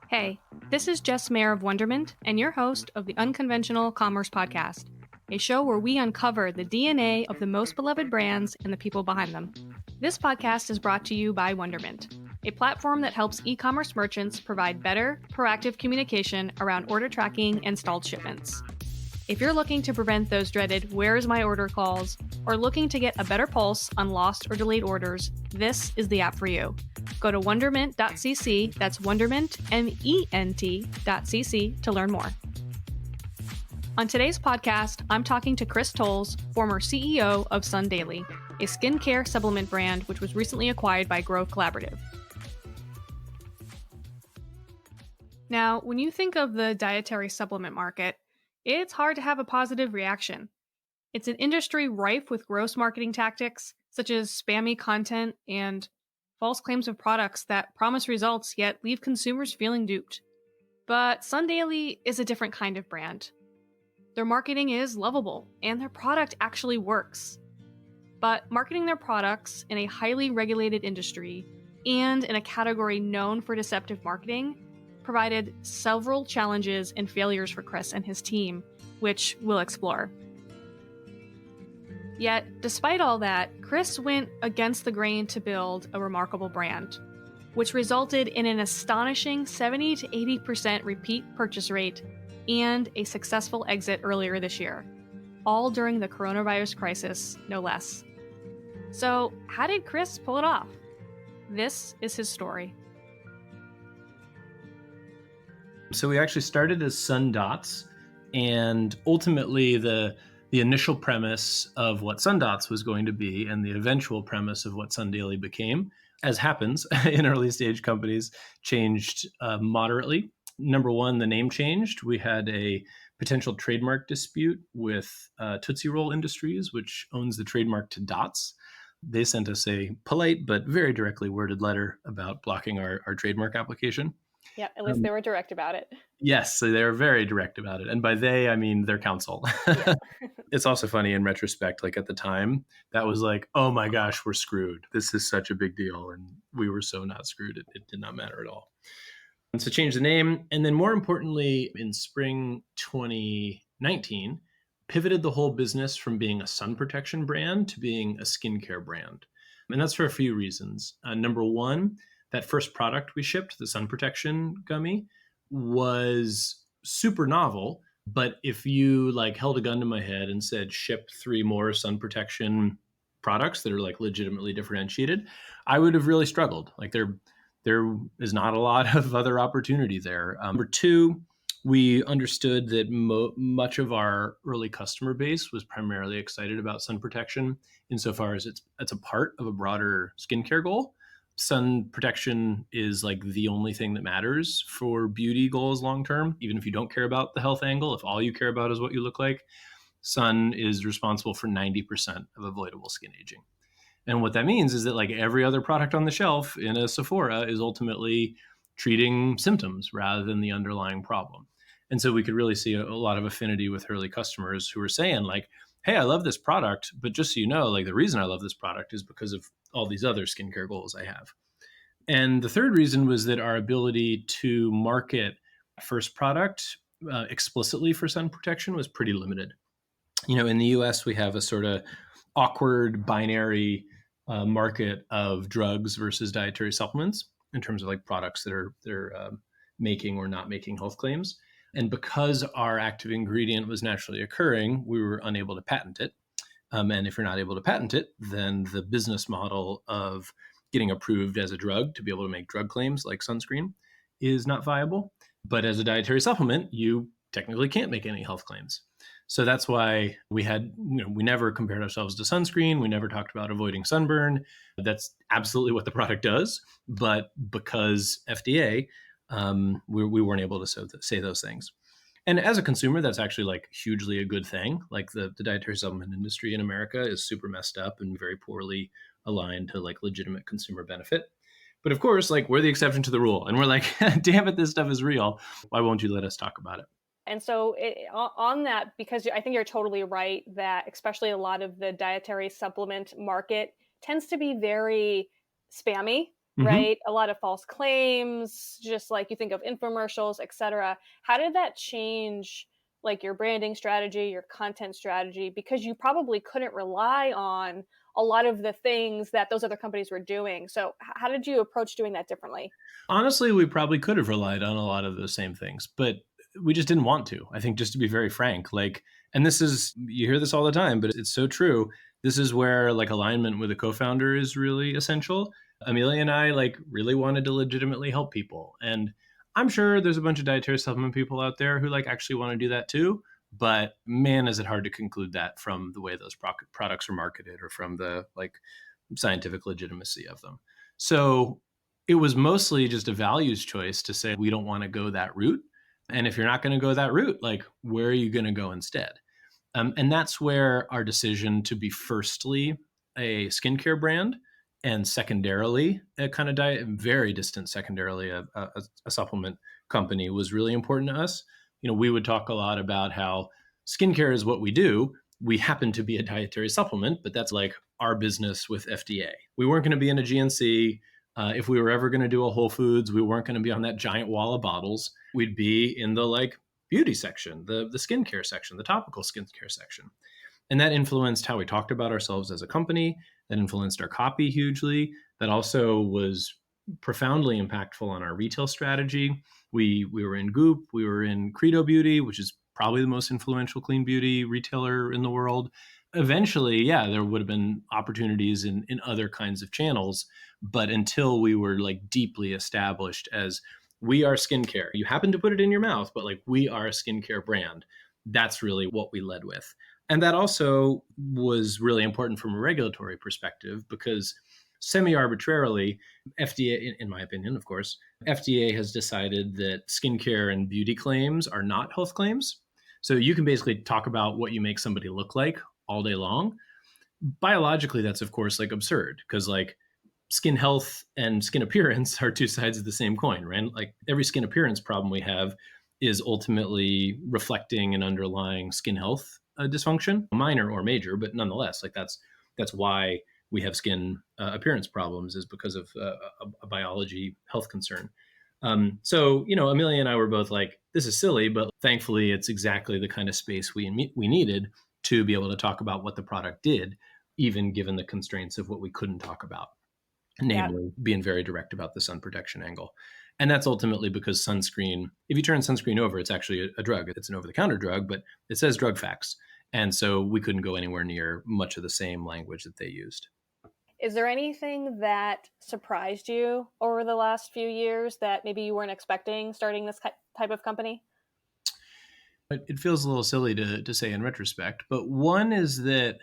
Hey, this is Jess Mayer of Wonderment and your host of the Unconventional Commerce Podcast, a show where we uncover the DNA of the most beloved brands and the people behind them. This podcast is brought to you by Wonderment, a platform that helps e-commerce merchants provide better, proactive communication around order tracking and stalled shipments. If you're looking to prevent those dreaded "where's my order" calls, or looking to get a better pulse on lost or delayed orders, this is the app for you. Go to wonderment.cc, that's Wonderment, MENT.cc to learn more. On today's podcast, I'm talking to Chris Tolles, former CEO of SunDaily, a skincare supplement brand which was recently acquired by Grove Collaborative. Now, when you think of the dietary supplement market, it's hard to have a positive reaction. It's an industry rife with gross marketing tactics, such as spammy content and false claims of products that promise results yet leave consumers feeling duped. But SunDaily is a different kind of brand. Their marketing is lovable, and their product actually works. But marketing their products in a highly regulated industry and in a category known for deceptive marketing provided several challenges and failures for Chris and his team, which we'll explore. Yet, despite all that, Chris went against the grain to build a remarkable brand, which resulted in an astonishing 70 to 80% repeat purchase rate and a successful exit earlier this year, all during the coronavirus crisis, no less. So, how did Chris pull it off? This is his story. So we actually started as SunDots, and ultimately the initial premise of what SunDots was going to be and the eventual premise of what SunDaily became, as happens in early stage companies, changed moderately. Number one, the name changed. We had a potential trademark dispute with Tootsie Roll Industries, which owns the trademark to Dots. They sent us a polite but very directly worded letter about blocking our trademark application. Yeah, at least they were direct about it. Yes, so they were very direct about it. And by they, I mean their counsel. Yeah. It's also funny in retrospect, like at the time, that was like, oh my gosh, we're screwed. This is such a big deal. And we were so not screwed. It did not matter at all. And so change the name. And then more importantly, in spring 2019, pivoted the whole business from being a sun protection brand to being a skincare brand. And that's for a few reasons. Number one, that first product we shipped, the sun protection gummy, was super novel. But if you held a gun to my head and said, ship 3 more sun protection products that are legitimately differentiated, I would have really struggled. There is not a lot of other opportunity there. Number two, we understood that much of our early customer base was primarily excited about sun protection insofar as it's a part of a broader skincare goal. Sun protection is the only thing that matters for beauty goals long term. Even if you don't care about the health angle, if all you care about is what you look like, sun is responsible for 90% of avoidable skin aging. And what that means is that every other product on the shelf in a Sephora is ultimately treating symptoms rather than the underlying problem. And so we could really see a lot of affinity with early customers who were saying hey, I love this product, but just so you know, the reason I love this product is because of all these other skincare goals I have. And the third reason was that our ability to market first product explicitly for sun protection was pretty limited. In the US, we have a sort of awkward binary market of drugs versus dietary supplements in terms of products that they're making or not making health claims. And because our active ingredient was naturally occurring, we were unable to patent it. And if you're not able to patent it, then the business model of getting approved as a drug to be able to make drug claims like sunscreen is not viable. But as a dietary supplement, you technically can't make any health claims. So that's why we never compared ourselves to sunscreen. We never talked about avoiding sunburn. That's absolutely what the product does. But because FDA, we weren't able to say those things. And as a consumer, that's actually hugely a good thing. The dietary supplement industry in America is super messed up and very poorly aligned to legitimate consumer benefit. But of course, we're the exception to the rule. And we're damn it, this stuff is real. Why won't you let us talk about it? And so on that, because I think you're totally right that especially a lot of the dietary supplement market tends to be very spammy. Mm-hmm. right? A lot of false claims, just like you think of infomercials, etc. How did that change like your branding strategy, your content strategy? Because you probably couldn't rely on a lot of the things that those other companies were doing. So how did you approach doing that differently? Honestly, we probably could have relied on a lot of those same things, but we just didn't want to. I think, just to be very frank, like, and this is, you hear this all the time, but it's so true. This is where like alignment with a co-founder is really essential. Amelia and I like really wanted to legitimately help people. And I'm sure there's a bunch of dietary supplement people out there who like actually want to do that too. But man, is it hard to conclude that from the way those products are marketed or from the like scientific legitimacy of them. So it was mostly just a values choice to say, we don't want to go that route. And if you're not going to go that route, like, where are you going to go instead? And that's where our decision to be firstly a skincare brand and secondarily a kind of diet, very distant secondarily a supplement company was really important to us. We would talk a lot about how skincare is what we do. We happen to be a dietary supplement, but that's like our business with FDA. We weren't going to be in a GNC. If we were ever going to do a Whole Foods, we weren't going to be on that giant wall of bottles. We'd be in the like beauty section, the skincare section, the topical skincare section. And that influenced how we talked about ourselves as a company. That influenced our copy hugely. That also was profoundly impactful on our retail strategy. We were in Goop, we were in Credo Beauty, which is probably the most influential clean beauty retailer in the world. Eventually, yeah, there would have been opportunities in other kinds of channels, but until we were like deeply established as, we are skincare. You happen to put it in your mouth, but like, we are a skincare brand. That's really what we led with. And that also was really important from a regulatory perspective because semi-arbitrarily, FDA, in my opinion, of course, FDA has decided that skincare and beauty claims are not health claims. So you can basically talk about what you make somebody look like all day long. Biologically, that's of course like absurd because like skin health and skin appearance are two sides of the same coin, right? Like every skin appearance problem we have is ultimately reflecting an underlying skin health dysfunction, minor or major, but nonetheless, like that's why we have skin appearance problems, is because of a biology health concern. So Amelia and I were both like, this is silly, but thankfully it's exactly the kind of space we needed to be able to talk about what the product did, even given the constraints of what we couldn't talk about, namely being very direct about the sun protection angle. And that's ultimately because sunscreen, if you turn sunscreen over, it's actually a drug. It's an over-the-counter drug, but it says drug facts. And so we couldn't go anywhere near much of the same language that they used. Is there anything that surprised you over the last few years that maybe you weren't expecting starting this type of company? It feels a little silly to say in retrospect, but one is that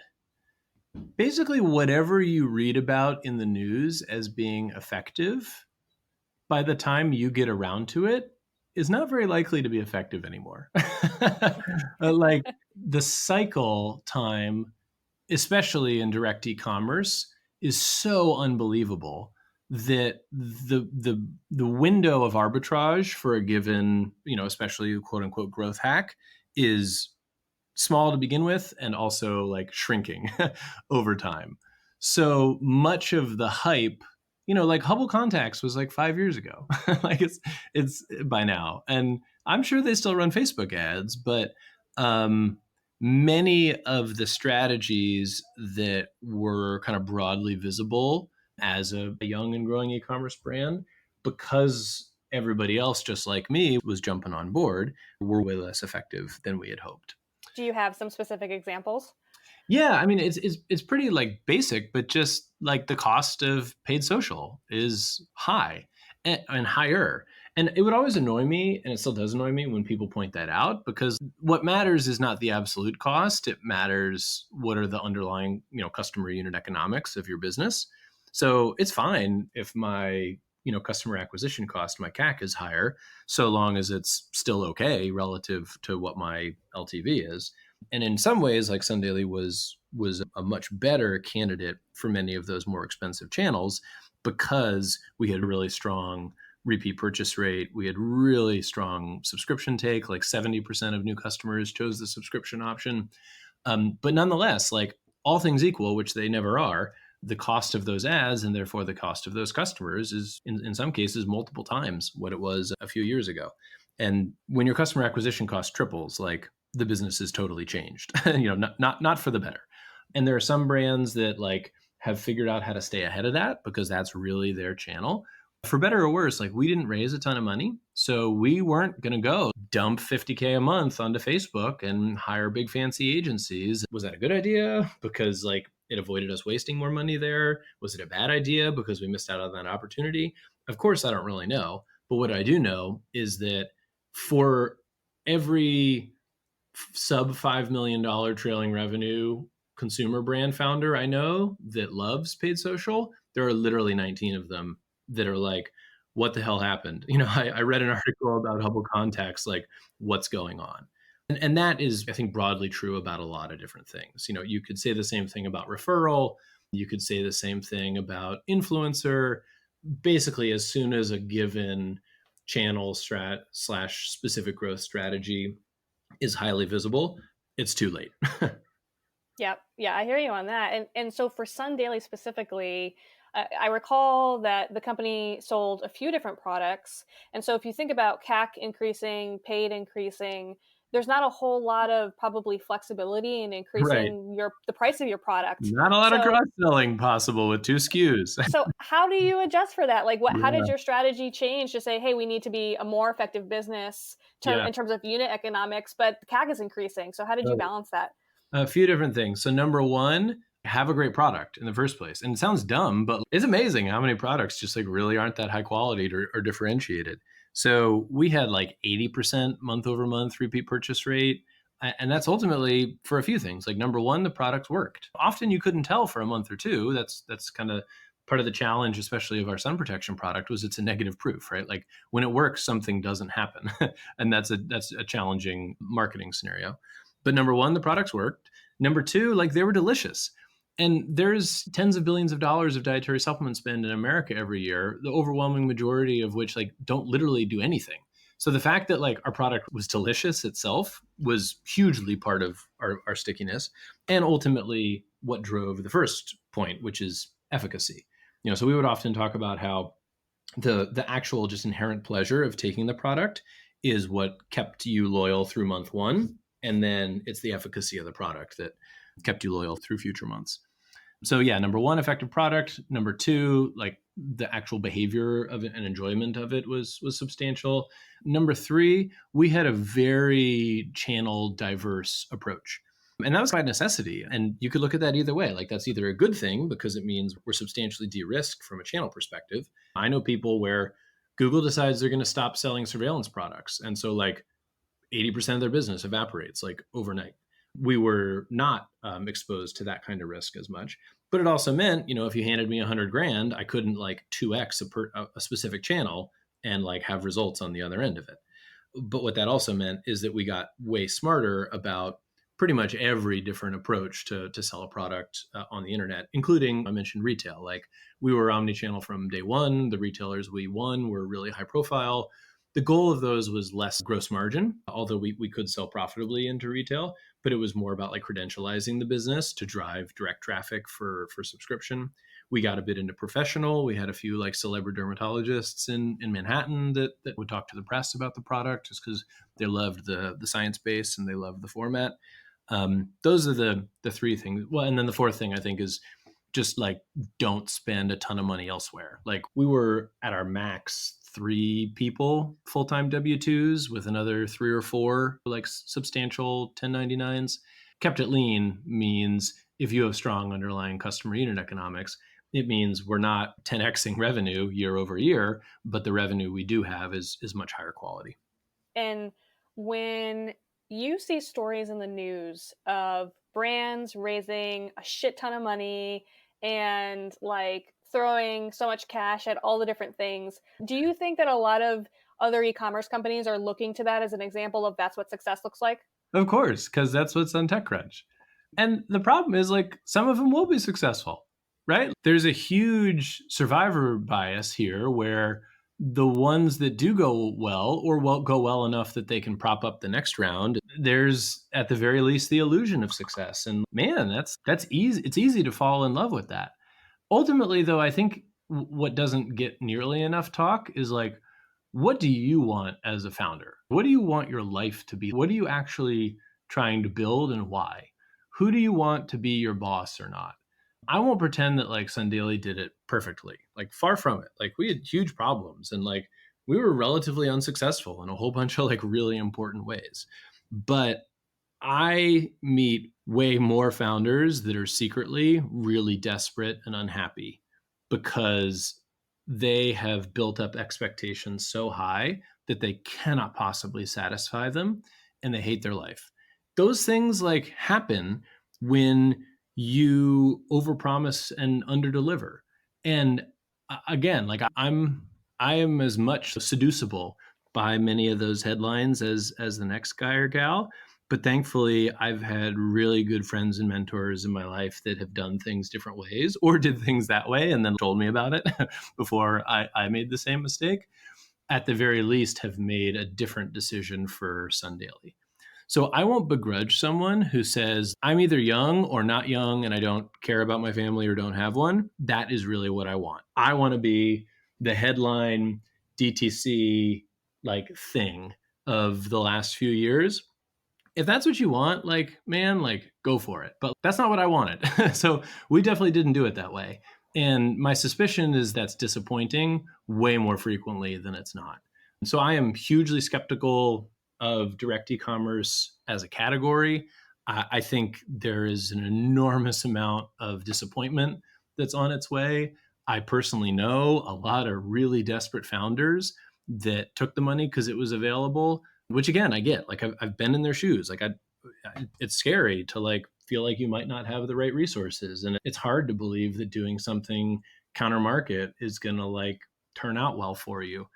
basically whatever you read about in the news as being effective, by the time you get around to it, is not very likely to be effective anymore. Like the cycle time, especially in direct e-commerce, is so unbelievable that the window of arbitrage for a given, especially quote unquote growth hack is small to begin with and also like shrinking over time. So much of the hype, like Hubble Contacts was like 5 years ago. Like it's by now. And I'm sure they still run Facebook ads, but many of the strategies that were kind of broadly visible as a young and growing e-commerce brand, because everybody else, just like me, was jumping on board, were way less effective than we had hoped. Do you have some specific examples? Yeah, I mean it's pretty like basic, but just like the cost of paid social is high and higher. And it would always annoy me, and it still does annoy me when people point that out, because what matters is not the absolute cost. It matters what are the underlying, customer unit economics of your business. So it's fine if my, customer acquisition cost, my CAC is higher, so long as it's still okay relative to what my LTV is. And in some ways, like SunDaily was a much better candidate for many of those more expensive channels because we had really strong repeat purchase rate. We had really strong subscription take, like 70% of new customers chose the subscription option. But nonetheless, like all things equal, which they never are, the cost of those ads and therefore the cost of those customers is in some cases multiple times what it was a few years ago. And when your customer acquisition cost triples, like the business is totally changed, not for the better. And there are some brands that like have figured out how to stay ahead of that because that's really their channel. For better or worse, like we didn't raise a ton of money. So we weren't going to go dump 50K a month onto Facebook and hire big fancy agencies. Was that a good idea? Because like it avoided us wasting more money there. Was it a bad idea because we missed out on that opportunity? Of course, I don't really know. But what I do know is that for every sub $5 million trailing revenue consumer brand founder I know that loves paid social, there are literally 19 of them that are like, what the hell happened? I read an article about Hubble Contacts, like what's going on? And that is, I think, broadly true about a lot of different things. You could say the same thing about referral. You could say the same thing about influencer. Basically, as soon as a given channel /specific growth strategy is highly visible, it's too late. Yeah, I hear you on that. And so for SunDaily specifically, I recall that the company sold a few different products. And so if you think about CAC increasing, paid increasing, there's not a whole lot of probably flexibility in increasing the price of your product. Not a lot of cross-selling possible with 2 SKUs. So how do you adjust for that? Like how did Yeah. your strategy change to say, hey, we need to be a more effective business in terms of unit economics, but the CAC is increasing. So how did you balance that? A few different things. So number one, have a great product in the first place. And it sounds dumb, but it's amazing how many products just like really aren't that high quality or differentiated. So we had like 80% month over month repeat purchase rate. And that's ultimately for a few things. Like number one, the product worked. Often you couldn't tell for a month or two. That's kind of part of the challenge, especially of our sun protection product, was it's a negative proof, right? Like when it works, something doesn't happen. And that's a challenging marketing scenario. But number one, the products worked. Number two, like they were delicious. And there's tens of billions of dollars of dietary supplement spend in America every year, the overwhelming majority of which like don't literally do anything. So the fact that like our product was delicious itself was hugely part of our stickiness, and ultimately what drove the first point, which is efficacy. So we would often talk about how the actual just inherent pleasure of taking the product is what kept you loyal through month one. And then it's the efficacy of the product that kept you loyal through future months. So yeah, number one, effective product. Number two, like the actual behavior of it and enjoyment of it was substantial. Number three, we had a very channel diverse approach. And that was by necessity. And you could look at that either way. Like that's either a good thing because it means we're substantially de-risked from a channel perspective. I know people where Google decides they're going to stop selling surveillance products. And so like 80% of their business evaporates like overnight. We were not exposed to that kind of risk as much. But it also meant, if you handed me $100,000, I couldn't like 2x a specific channel and like have results on the other end of it. But what that also meant is that we got way smarter about pretty much every different approach to sell a product on the internet, including, I mentioned retail. Like we were omnichannel from day one. The retailers we won were really high profile. The goal of those was less gross margin, although we could sell profitably into retail, but it was more about like credentializing the business to drive direct traffic for subscription. We got a bit into professional. We had a few like celebrity dermatologists in Manhattan that would talk to the press about the product just because they loved the science base and they loved the format. Those are the three things. Well, and then the fourth thing I think is just like don't spend a ton of money elsewhere. Like we were at our max 3 people, full-time W-2s with another 3 or 4 like substantial 1099s. Kept it lean means if you have strong underlying customer unit economics, it means we're not 10xing revenue year over year, but the revenue we do have is much higher quality. And when you see stories in the news of brands raising a shit ton of money and like throwing so much cash at all the different things, do you think that a lot of other e-commerce companies are looking to that as an example of that's what success looks like? Of course, because that's what's on TechCrunch. And the problem is like some of them will be successful, right? There's a huge survivor bias here where the ones that do go well or go well enough that they can prop up the next round, there's at the very least the illusion of success. And man, that's easy. It's easy to fall in love with that. Ultimately, though, I think what doesn't get nearly enough talk is like, what do you want as a founder? What do you want your life to be? What are you actually trying to build and why? Who do you want to be your boss or not? I won't pretend that like SunDaily did it perfectly. Like far from it. Like we had huge problems and like we were relatively unsuccessful in a whole bunch of like really important ways. But I meet way more founders that are secretly really desperate and unhappy because they have built up expectations so high that they cannot possibly satisfy them and they hate their life. Those things like happen when you overpromise and underdeliver. And again, like I am as much seducible by many of those headlines as the next guy or gal, but thankfully, I've had really good friends and mentors in my life that have done things different ways or did things that way and then told me about it before I made the same mistake. At the very least, have made a different decision for SunDaily. So I won't begrudge someone who says, I'm either young or not young and I don't care about my family or don't have one. That is really what I want. I want to be the headline DTC like thing of the last few years. If that's what you want, like, man, like, go for it. But that's not what I wanted. So we definitely didn't do it that way. And my suspicion is that's disappointing way more frequently than it's not. So I am hugely skeptical of direct e-commerce as a category. I think there is an enormous amount of disappointment that's on its way. I personally know a lot of really desperate founders that took the money because it was available, which again I get. Like I've been in their shoes. Like it's scary to like feel like you might not have the right resources, and it's hard to believe that doing something counter market is going to like turn out well for you.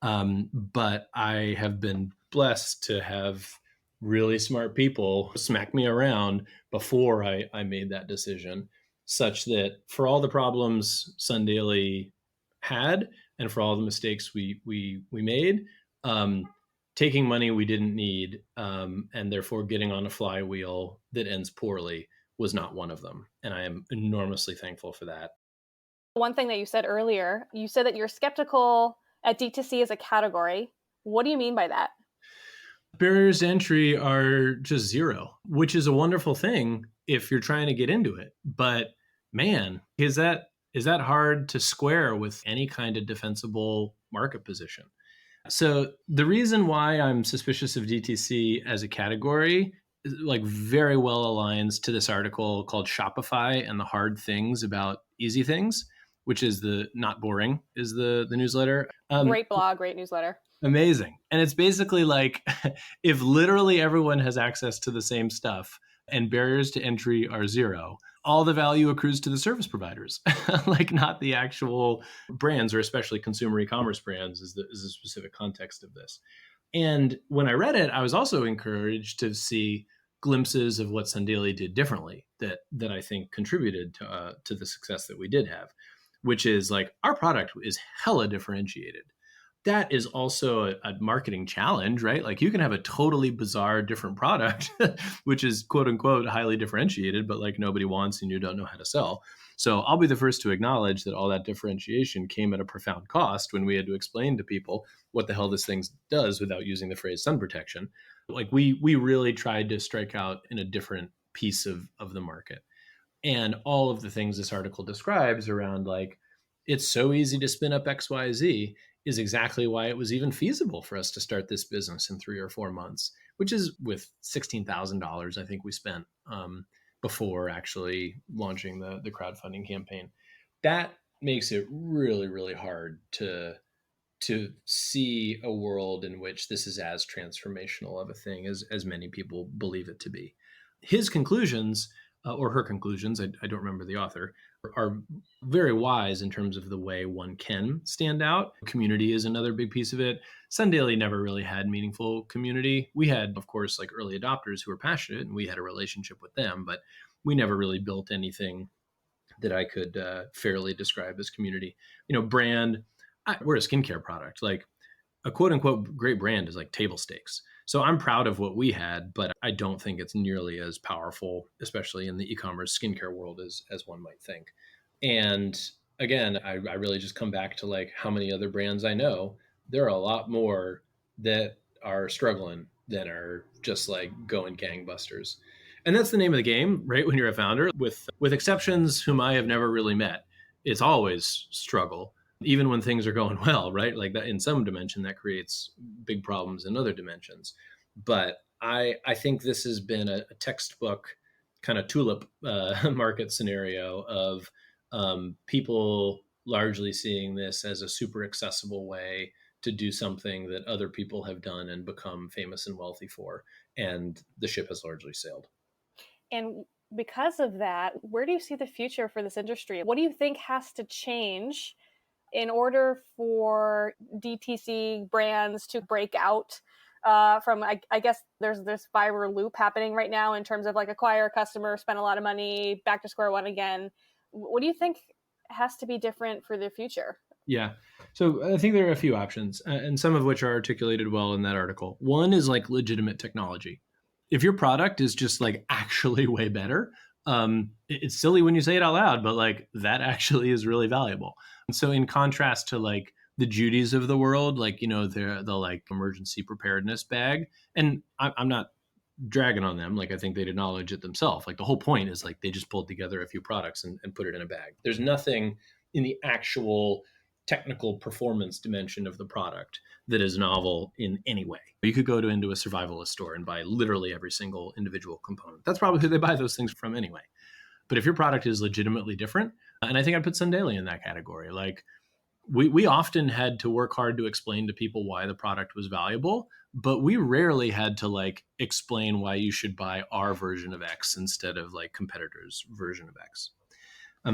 But I have been blessed to have really smart people smack me around before I made that decision, such that for all the problems SunDaily had and for all the mistakes we made, um, taking money we didn't need, and therefore getting on a flywheel that ends poorly was not one of them. And I am enormously thankful for that. One thing that you said earlier, you said that you're skeptical at D2C as a category. What do you mean by that? Barriers to entry are just zero, which is a wonderful thing if you're trying to get into it. But man, is that hard to square with any kind of defensible market position? So the reason why I'm suspicious of DTC as a category is like very well aligns to this article called Shopify and the Hard Things About Easy Things, which is the not boring is the newsletter. Great blog, great newsletter. Amazing. And it's basically like if literally everyone has access to the same stuff and barriers to entry are zero, all the value accrues to the service providers, like not the actual brands, or especially consumer e-commerce brands is the specific context of this. And when I read it, I was also encouraged to see glimpses of what SunDaily did differently that I think contributed to the success that we did have, which is like our product is hella differentiated. That is also a marketing challenge, right? Like you can have a totally bizarre different product, which is quote unquote highly differentiated, but like nobody wants and you don't know how to sell. So I'll be the first to acknowledge that all that differentiation came at a profound cost when we had to explain to people what the hell this thing does without using the phrase sun protection. Like we really tried to strike out in a different piece of the market. And all of the things this article describes around like, it's so easy to spin up XYZ is exactly why it was even feasible for us to start this business in 3 or 4 months, which is with $16,000 I think we spent before actually launching the crowdfunding campaign. That makes it really, really hard to see a world in which this is as transformational of a thing as many people believe it to be. His conclusions, or her conclusions, I don't remember the author, are very wise in terms of the way one can stand out. Community is another big piece of it. SunDaily never really had meaningful community. We had, of course, like early adopters who were passionate and we had a relationship with them, but we never really built anything that I could fairly describe as community. Brand, we're a skincare product. Like a quote unquote great brand is like table stakes. So I'm proud of what we had, but I don't think it's nearly as powerful, especially in the e-commerce skincare world as one might think. And again, I really just come back to like how many other brands I know. There are a lot more that are struggling than are just like going gangbusters. And that's the name of the game, right? When you're a founder, with exceptions whom I have never really met, it's always struggle, even when things are going well, right? Like that in some dimension that creates big problems in other dimensions. But I think this has been a textbook kind of tulip market scenario of people largely seeing this as a super accessible way to do something that other people have done and become famous and wealthy for. And the ship has largely sailed. And because of that, where do you see the future for this industry? What do you think has to change in order for DTC brands to break out from, I guess there's this viral loop happening right now in terms of like acquire a customer, spend a lot of money, back to square one again. What do you think has to be different for the future? Yeah. So I think there are a few options, and some of which are articulated well in that article. One is like legitimate technology. If your product is just like actually way better, it's silly when you say it out loud, but like that actually is really valuable. And so, in contrast to like the Judies of the world, like, you know, the like emergency preparedness bag, and I'm not dragging on them. Like, I think they'd acknowledge it themselves. Like, the whole point is like they just pulled together a few products and put it in a bag. There's nothing in the actual technical performance dimension of the product that is novel in any way. You could go into a survivalist store and buy literally every single individual component. That's probably who they buy those things from anyway. But if your product is legitimately different, and I think I'd put SunDaily in that category, like we often had to work hard to explain to people why the product was valuable, but we rarely had to like explain why you should buy our version of X instead of like competitors' version of X.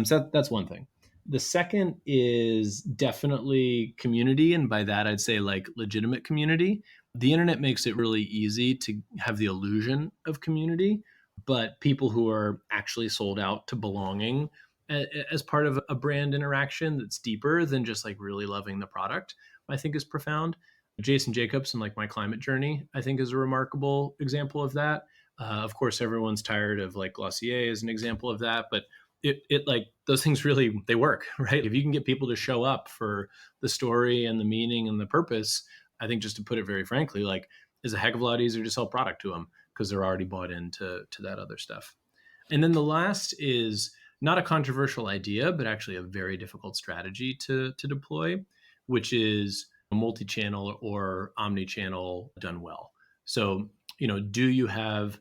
So that's one thing. The second is definitely community. And by that, I'd say like legitimate community. The internet makes it really easy to have the illusion of community, but people who are actually sold out to belonging as part of a brand interaction that's deeper than just like really loving the product, I think is profound. Jason Jacobs and like My Climate Journey, I think is a remarkable example of that. Of course, everyone's tired of like Glossier as an example of that, but it like those things really they work, right? If you can get people to show up for the story and the meaning and the purpose, I think, just to put it very frankly, like is a heck of a lot easier to sell product to them because they're already bought into that other stuff. And then the last is not a controversial idea, but actually a very difficult strategy to deploy, which is a multi-channel or omni-channel done well. So, you know, do you have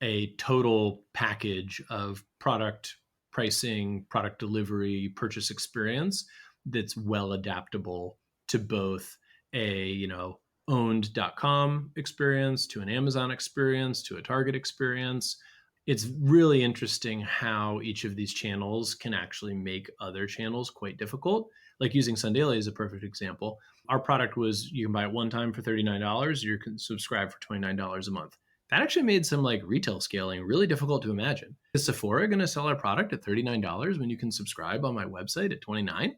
a total package of product pricing, product delivery, purchase experience that's well adaptable to both a, you know, owned.com experience, to an Amazon experience, to a Target experience? It's really interesting how each of these channels can actually make other channels quite difficult. Like using SunDaily is a perfect example. Our product was you can buy it one time for $39, you can subscribe for $29 a month. That actually made some like retail scaling really difficult to imagine. Is Sephora going to sell our product at $39 when you can subscribe on my website at $29?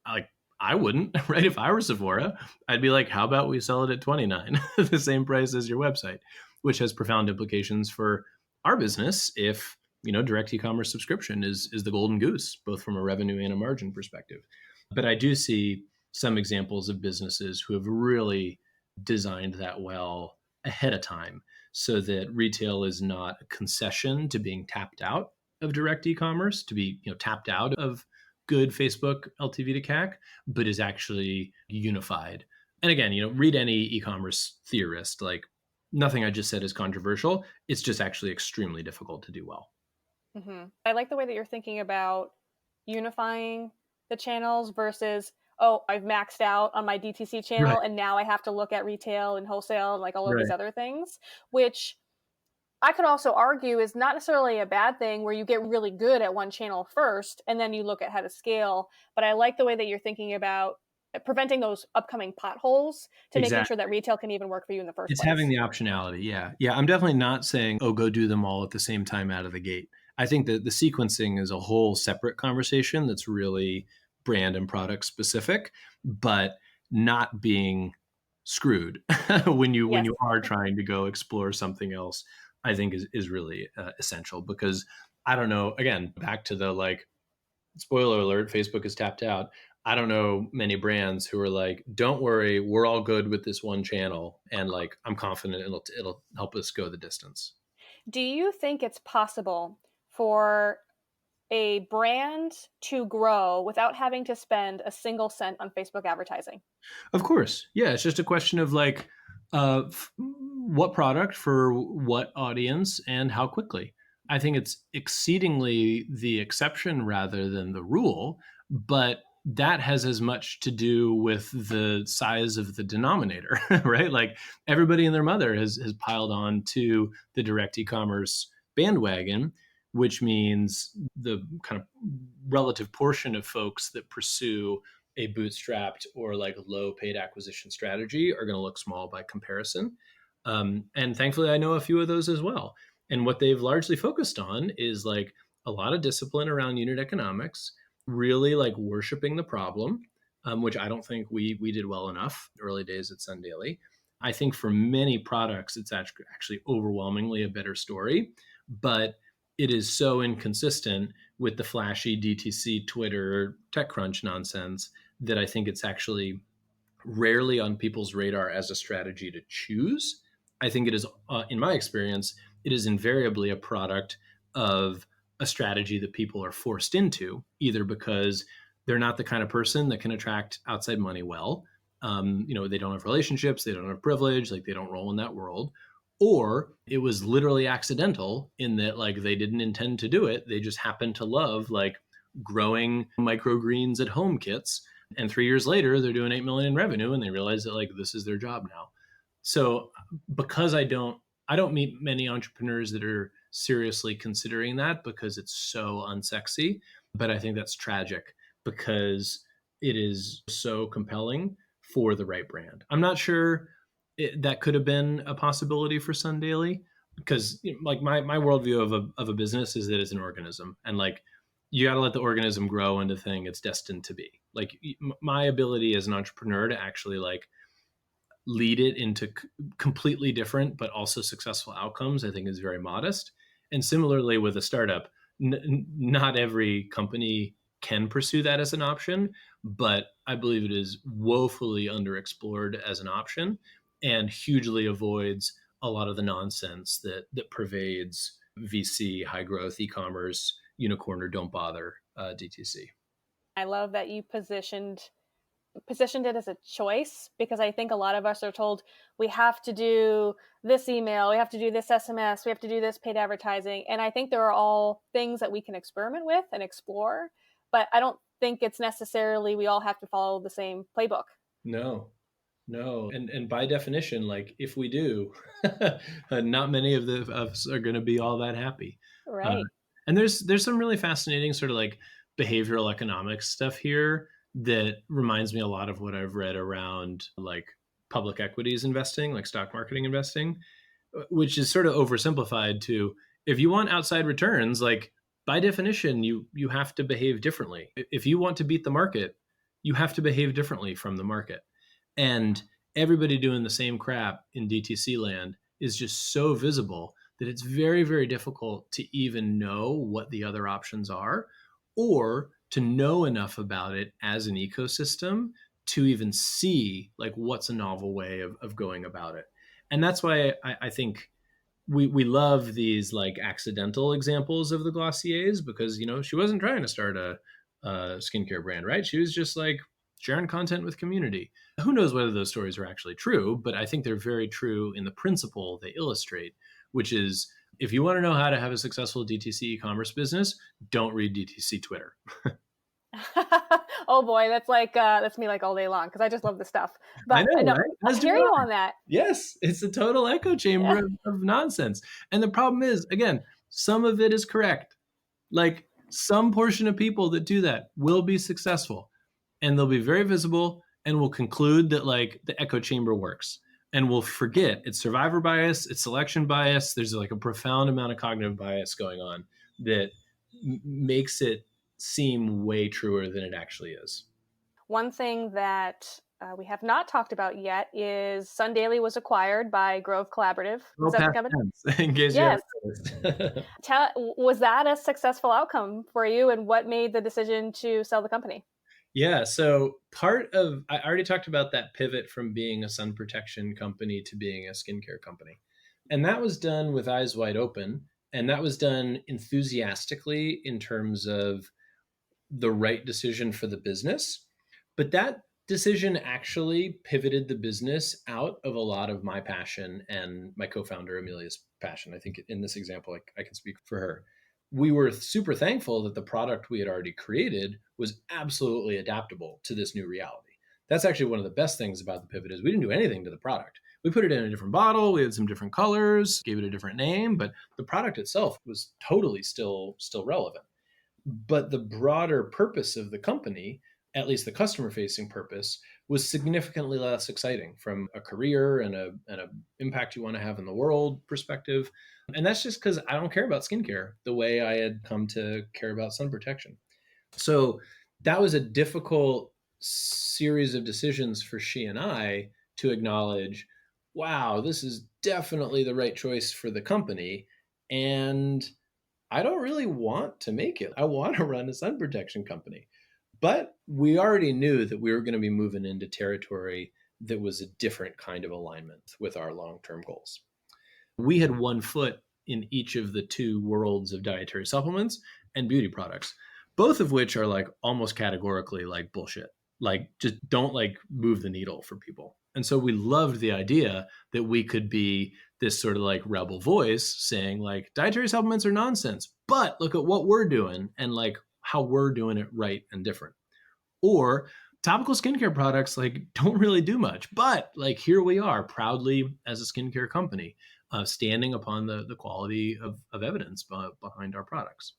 Like, I wouldn't, right? If I were Sephora, I'd be like, how about we sell it at $29, the same price as your website, which has profound implications for our business if, you know, direct e-commerce subscription is the golden goose, both from a revenue and a margin perspective. But I do see some examples of businesses who have really designed that well ahead of time so that retail is not a concession to being tapped out of direct e-commerce, to be, you know, tapped out of good Facebook LTV to CAC, but is actually unified. And again, you know, read any e-commerce theorist, like nothing I just said is controversial. It's just actually extremely difficult to do well. Mm-hmm. I like the way that you're thinking about unifying the channels versus, oh, I've maxed out on my DTC channel Right. and now I have to look at retail and wholesale and like all of Right. these other things, which I could also argue is not necessarily a bad thing where you get really good at one channel first and then you look at how to scale. But I like the way that you're thinking about preventing those upcoming potholes to making Exactly. sure that retail can even work for you in the first It's place. having the optionality. Yeah. Yeah. I'm definitely not saying, oh, go do them all at the same time out of the gate. I think that the sequencing is a whole separate conversation that's really brand and product specific, but not being screwed when Yes. you are trying to go explore something else, I think is really essential because I don't know, again, back to the like spoiler alert, Facebook is tapped out. I don't know many brands who are like, don't worry, we're all good with this one channel. And like, I'm confident it'll help us go the distance. Do you think it's possible for a brand to grow without having to spend a single cent on Facebook advertising? Of course. Yeah. It's just a question of like, what product for what audience and how quickly. I think it's exceedingly the exception rather than the rule, but that has as much to do with the size of the denominator, right? Like everybody and their mother has piled on to the direct e-commerce bandwagon, which means the kind of relative portion of folks that pursue a bootstrapped or like low paid acquisition strategy are going to look small by comparison. And thankfully, I know a few of those as well. And what they've largely focused on is like a lot of discipline around unit economics, really like worshiping the problem, which I don't think we did well enough early days at SunDaily. I think for many products, it's actually overwhelmingly a better story, but it is so inconsistent with the flashy DTC, Twitter, TechCrunch nonsense that I think it's actually rarely on people's radar as a strategy to choose. I think it is, in my experience, it is invariably a product of a strategy that people are forced into, either because they're not the kind of person that can attract outside money well. They don't have relationships, they don't have privilege, like they don't roll in that world. Or it was literally accidental in that like they didn't intend to do it. They just happened to love like growing microgreens at home kits, and 3 years later they're doing 8 million in revenue and they realize that like this is their job now. So because I don't meet many entrepreneurs that are seriously considering that because it's so unsexy, but I think that's tragic because it is so compelling for the right brand. I'm not sure that could have been a possibility for SunDaily because like my worldview of a business is that it's an organism, and like you got to let the organism grow into the thing it's destined to be. Like my ability as an entrepreneur to actually like lead it into completely different but also successful outcomes, I think is very modest. And similarly with a startup, not every company can pursue that as an option, but I believe it is woefully underexplored as an option and hugely avoids a lot of the nonsense that pervades VC, high growth, e-commerce, unicorn or don't bother DTC. I love that you positioned it as a choice, because I think a lot of us are told we have to do this email, we have to do this SMS, we have to do this paid advertising. And I think there are all things that we can experiment with and explore, but I don't think it's necessarily we all have to follow the same playbook. No, no. And by definition, like if we do, not many of us are going to be all that happy. Uh, Right. and there's some really fascinating sort of like behavioral economics stuff here that reminds me a lot of what I've read around like public equities investing, like stock marketing investing, which is sort of oversimplified to if you want outside returns, like by definition, you have to behave differently. If you want to beat the market, you have to behave differently from the market. And everybody doing the same crap in DTC land is just so visible that it's very, very difficult to even know what the other options are or to know enough about it as an ecosystem to even see like what's a novel way of going about it. And that's why I think we love these like accidental examples of the Glossier's because, she wasn't trying to start a skincare brand, right? She was just like sharing content with community. Who knows whether those stories are actually true, but I think they're very true in the principle they illustrate, which is if you want to know how to have a successful DTC e-commerce business, don't read DTC Twitter. Oh boy, that's me like all day long because I just love this stuff. I But know, no, right? I As do hear you I. on that. Yes, it's a total echo chamber Yeah. of nonsense. And the problem is, again, some of it is correct. Like some portion of people that do that will be successful and they'll be very visible and will conclude that like the echo chamber works and will forget it's survivor bias, it's selection bias. There's like a profound amount of cognitive bias going on that makes it seem way truer than it actually is. One thing that we have not talked about yet is SunDaily was acquired by Grove Collaborative. Is Well, that the past company? tense, in case you Yes. haven't noticed. Was that a successful outcome for you, and what made the decision to sell the company? Yeah, so I already talked about that pivot from being a sun protection company to being a skincare company. And that was done with eyes wide open. And that was done enthusiastically in terms of the right decision for the business. But that decision actually pivoted the business out of a lot of my passion and my co founder, Amelia's passion. I think in this example, I can speak for her. We were super thankful that the product we had already created was absolutely adaptable to this new reality. That's actually one of the best things about the pivot is we didn't do anything to the product. We put it in a different bottle, we had some different colors, gave it a different name, but the product itself was totally still relevant. But the broader purpose of the company, at least the customer facing purpose, was significantly less exciting from a career and a impact you want to have in the world perspective. And that's just because I don't care about skincare the way I had come to care about sun protection. So that was a difficult series of decisions for she and I to acknowledge, wow, this is definitely the right choice for the company. And I don't really want to make it. I want to run a sun protection company. But we already knew that we were going to be moving into territory that was a different kind of alignment with our long term goals. We had one foot in each of the two worlds of dietary supplements and beauty products, both of which are like almost categorically like bullshit. Like, just don't like move the needle for people. And so we loved the idea that we could be this sort of like rebel voice saying like dietary supplements are nonsense, but look at what we're doing and like how we're doing it right and different. Or topical skincare products like don't really do much, but like here we are proudly as a skincare company standing upon the quality of evidence behind our products.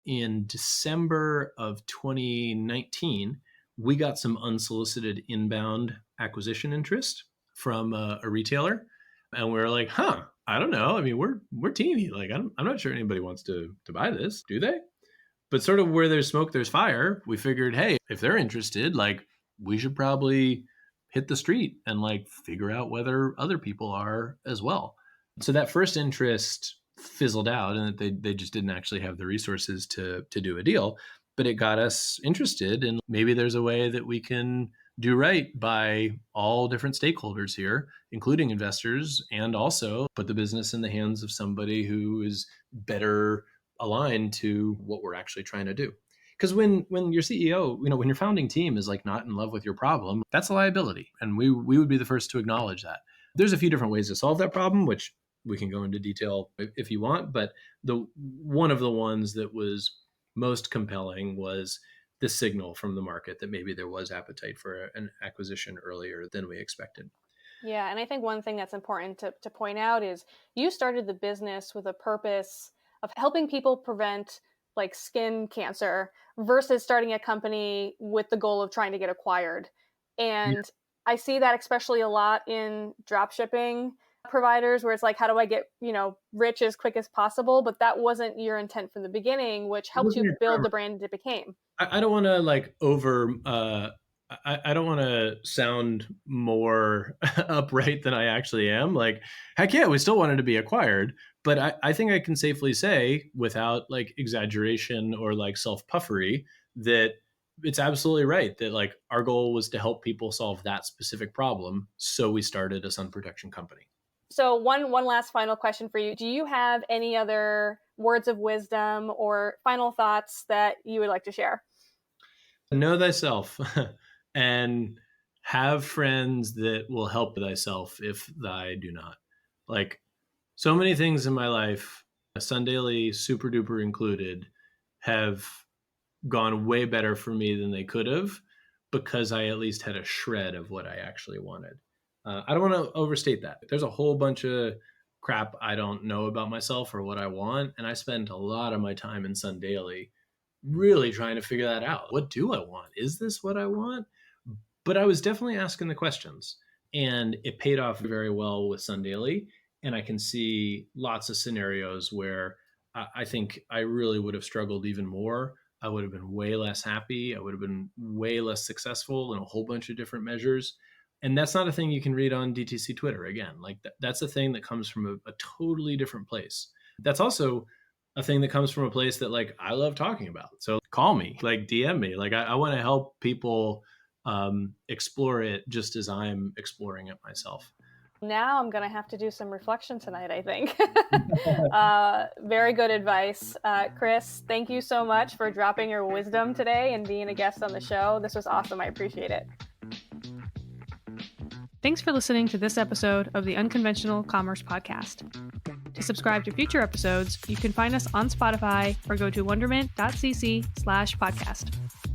In December of 2019, we got some unsolicited inbound acquisition interest from a retailer. And we were like, I don't know. I mean, we're teeny. Like, I'm not sure anybody wants to buy this, do they? But sort of where there's smoke, there's fire. We figured, hey, if they're interested, like, we should probably hit the street and like figure out whether other people are as well. So that first interest fizzled out and they just didn't actually have the resources to do a deal. But it got us interested, and maybe there's a way that we can do right by all different stakeholders here, including investors, and also put the business in the hands of somebody who is better aligned to what we're actually trying to do. Because when your CEO, when your founding team is like not in love with your problem, that's a liability. And we would be the first to acknowledge that. There's a few different ways to solve that problem, which we can go into detail if you want. But one of the ones that was most compelling was the signal from the market that maybe there was appetite for an acquisition earlier than we expected. Yeah, and I think one thing that's important to point out is you started the business with a purpose of helping people prevent like skin cancer versus starting a company with the goal of trying to get acquired. And Yeah. I see that especially a lot in drop shipping providers where it's like, how do I get, rich as quick as possible? But that wasn't your intent from the beginning, which helped you build the brand it became. I don't want to like I don't want to sound more upright than I actually am. Like, heck yeah, we still wanted to be acquired. But I think I can safely say, without like exaggeration or like self puffery, that it's absolutely right that like our goal was to help people solve that specific problem. So we started a sun protection company. So one last final question for you. Do you have any other words of wisdom or final thoughts that you would like to share? Know thyself and have friends that will help thyself if thy do not. Like, so many things in my life, SunDaily super duper included, have gone way better for me than they could have because I at least had a shred of what I actually wanted. I don't want to overstate that. There's a whole bunch of crap I don't know about myself or what I want. And I spend a lot of my time in SunDaily really trying to figure that out. What do I want? Is this what I want? But I was definitely asking the questions, and it paid off very well with SunDaily. And I can see lots of scenarios where I think I really would have struggled even more I would have been way less happy. I would have been way less successful in a whole bunch of different measures. And that's not a thing you can read on DTC Twitter. Again, like that's a thing that comes from a totally different place. That's also a thing that comes from a place that like I love talking about. So call me, like DM me. Like I want to help people explore it just as I'm exploring it myself. Now I'm going to have to do some reflection tonight, I think. Very good advice. Chris, thank you so much for dropping your wisdom today and being a guest on the show. This was awesome. I appreciate it. Thanks for listening to this episode of the Unconventional Commerce Podcast. To subscribe to future episodes, you can find us on Spotify or go to wonderment.cc/podcast.